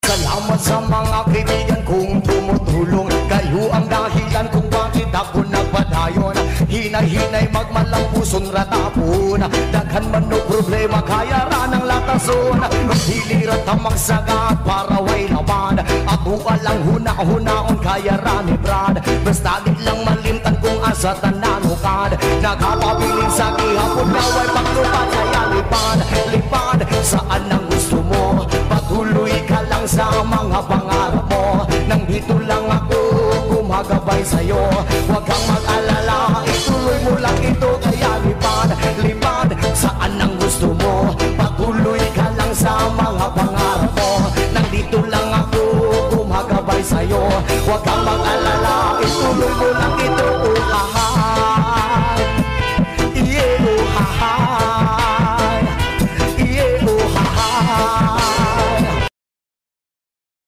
Salamat sa mga kaibigan kong tumutulong. Kayo ang dahilan kung bakit ako nagpadayon. Hinay-hinay magmalang pusong ratapon. Daghan man no problema kaya ranang latason. Maghilirat ang magsagat para way laban. Ako alang huna-hunaon kaya rani brad. Basta di lang malimtan kung asa tananukad. Nakapabiling sa gihapon na way pagtupad. Kaya lipad, saan ang gusto mo? Patuloy ka lang sa mga pangarap mo. Nang dito lang ako gumagabay sa'yo. Huwag kang mag-alala, ituloy mo lang ito. Kaya lipad, saan ang gusto mo? Patuloy ka lang sa mga pangarap mo. Nang dito lang ako gumagabay sa'yo. Huwag kang mag-alala, ituloy mo lang